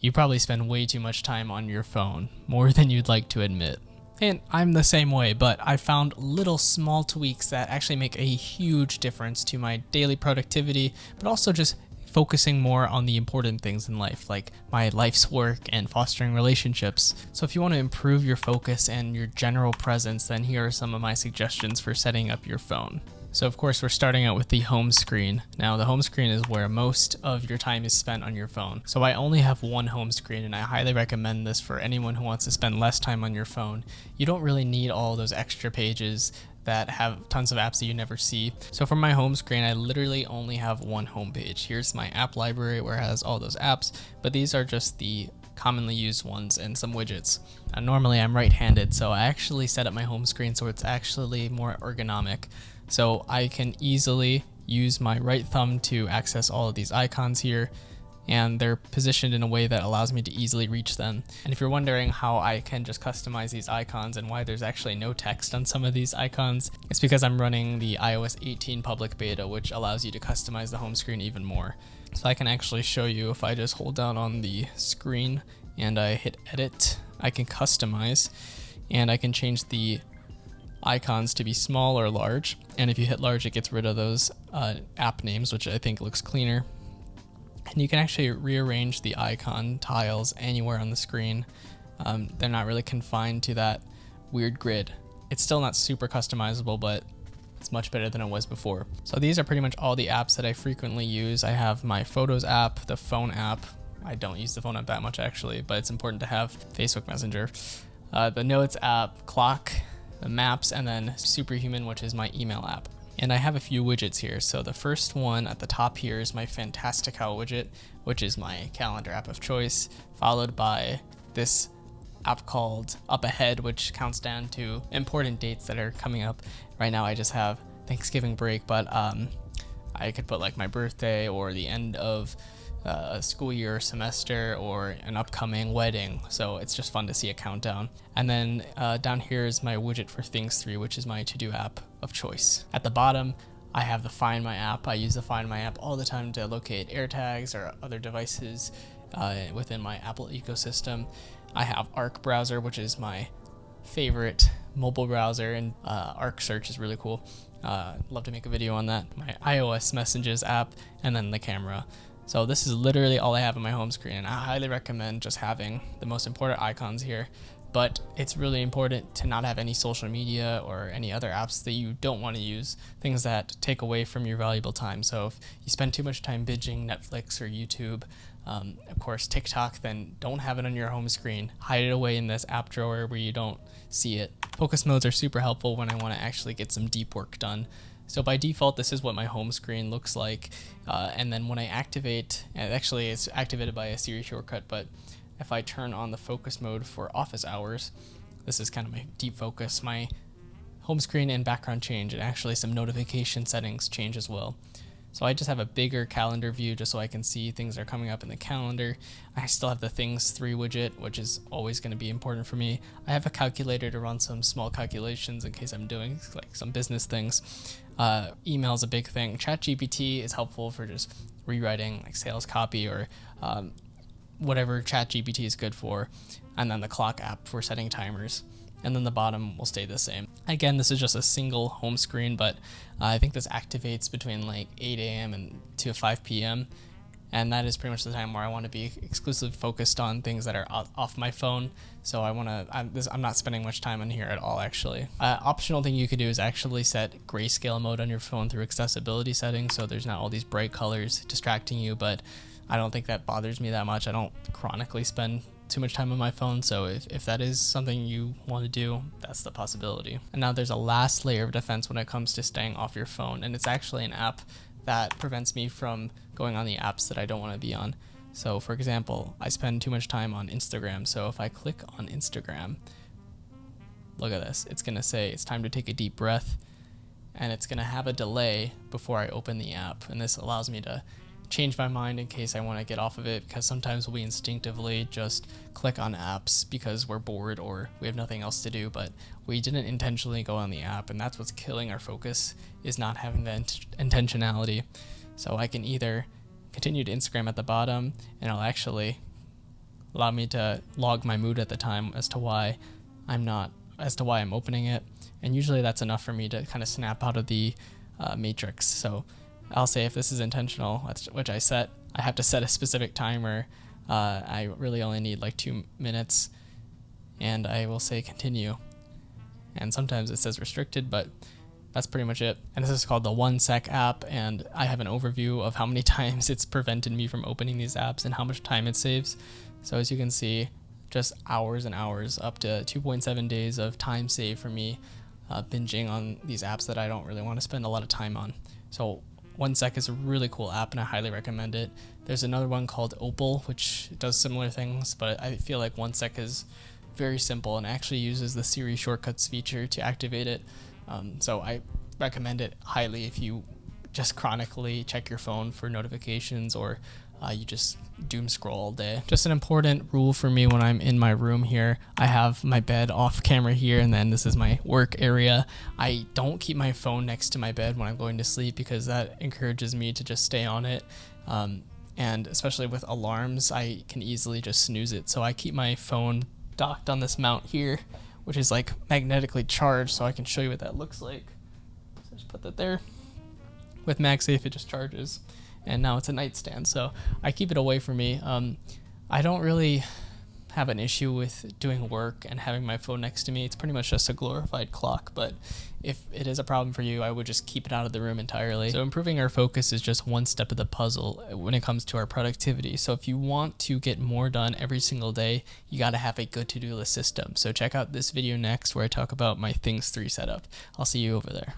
You probably spend way too much time on your phone, more than you'd like to admit. And I'm the same way, but I found little small tweaks that actually make a huge difference to my daily productivity, but also just focusing more on the important things in life, like my life's work and fostering relationships. So if you want to improve your focus and your general presence, then here are some of my suggestions for setting up your phone. So of course we're starting out with the home screen. Now the home screen is where most of your time is spent on your phone. So I only have one home screen, and I highly recommend this for anyone who wants to spend less time on your phone. You don't really need all those extra pages that have tons of apps that you never see. So for my home screen, I literally only have one home page. Here's my app library where it has all those apps, but these are just the commonly used ones and some widgets. Normally I'm right-handed, so I actually set up my home screen so it's actually more ergonomic. So I can easily use my right thumb to access all of these icons here, and they're positioned in a way that allows me to easily reach them. And if you're wondering how I can just customize these icons and why there's actually no text on some of these icons, it's because I'm running the iOS 18 public beta, which allows you to customize the home screen even more. So I can actually show you if I just hold down on the screen and I hit edit, I can customize, and I can change the icons to be small or large. And if you hit large, it gets rid of those app names, which I think looks cleaner. And you can actually rearrange the icon tiles anywhere on the screen. They're not really confined to that weird grid. It's still not super customizable, but it's much better than it was before. So these are pretty much all the apps that I frequently use. I have my Photos app, the phone app. I don't use the phone app that much actually, but it's important to have Facebook Messenger. The Notes app, Clock, the Maps, and then Superhuman, which is my email app. And I have a few widgets here. So the first one at the top here is my Fantastical widget, which is my calendar app of choice, followed by this app called Up Ahead, which counts down to important dates that are coming up. Right now I just have Thanksgiving break, but I could put like my birthday or the end of a school year or semester or an upcoming wedding. So it's just fun to see a countdown. And then down here is my widget for Things 3, which is my to-do app of choice. At the bottom, I have the Find My app. I use the Find My app all the time to locate AirTags or other devices within my Apple ecosystem. I have Arc browser, which is my favorite mobile browser, and Arc search is really cool. Love to make a video on that. My iOS messages app, and then the camera. So this is literally all I have on my home screen, and I highly recommend just having the most important icons here. But it's really important to not have any social media or any other apps that you don't want to use, things that take away from your valuable time. So if you spend too much time binging Netflix or YouTube, of course TikTok, then don't have it on your home screen. Hide it away in this app drawer where you don't see it. Focus modes are super helpful when I want to actually get some deep work done. So by default, this is what my home screen looks like. And then when I activate, and actually it's activated by a Siri shortcut, but if I turn on the focus mode for office hours, this is kind of my deep focus, my home screen and background change, and actually some notification settings change as well. So I just have a bigger calendar view just so I can see things that are coming up in the calendar. I still have the Things 3 widget, which is always going to be important for me. I have a calculator to run some small calculations in case I'm doing like some business things. Email is a big thing. ChatGPT is helpful for just rewriting like sales copy or whatever ChatGPT is good for. And then the Clock app for setting timers. And then the bottom will stay the same. Again, this is just a single home screen, but I think this activates between like 8 a.m. and to 5 p.m. And that is pretty much the time where I want to be exclusively focused on things that are off my phone. So I'm not spending much time on here at all, actually. Optional thing you could do is actually set grayscale mode on your phone through accessibility settings, so there's not all these bright colors distracting you, but I don't think that bothers me that much. I don't chronically spend too much time on my phone, so if that is something you want to do, that's the possibility. And now there's a last layer of defense when it comes to staying off your phone, and it's actually an app that prevents me from going on the apps that I don't want to be on. So for example, I spend too much time on Instagram, so if I click on Instagram, look at this, it's gonna say it's time to take a deep breath, and it's gonna have a delay before I open the app, and this allows me to change my mind in case I want to get off of it, because sometimes we instinctively just click on apps because we're bored or we have nothing else to do, but we didn't intentionally go on the app, and that's what's killing our focus, is not having the intentionality. So I can either continue to Instagram at the bottom, and I'll actually allow me to log my mood at the time as to why I'm opening it. And usually that's enough for me to kind of snap out of the matrix. So I'll say if this is intentional, which I have to set a specific timer. I really only need like 2 minutes, and I will say continue. And sometimes it says restricted, but that's pretty much it. And this is called the 1 sec app, and I have an overview of how many times it's prevented me from opening these apps and how much time it saves. So as you can see, just hours and hours, up to 2.7 days of time saved for me binging on these apps that I don't really want to spend a lot of time on. So 1 sec is a really cool app, and I highly recommend it. There's another one called Opal, which does similar things, but I feel like 1 sec is very simple and actually uses the Siri shortcuts feature to activate it. So I recommend it highly if you just chronically check your phone for notifications, or you just doom scroll all day. Just an important rule for me when I'm in my room here, I have my bed off camera here, and then this is my work area. I don't keep my phone next to my bed when I'm going to sleep because that encourages me to just stay on it. And especially with alarms, I can easily just snooze it. So I keep my phone docked on this mount here, which is like magnetically charged, so I can show you what that looks like. So just put that there. With MagSafe, it just charges, and now it's a nightstand, so I keep it away from me. I don't really have an issue with doing work and having my phone next to me. It's pretty much just a glorified clock, but if it is a problem for you, I would just keep it out of the room entirely. So improving our focus is just one step of the puzzle when it comes to our productivity. So if you want to get more done every single day, you got to have a good to-do list system. So check out this video next where I talk about my Things 3 setup. I'll see you over there.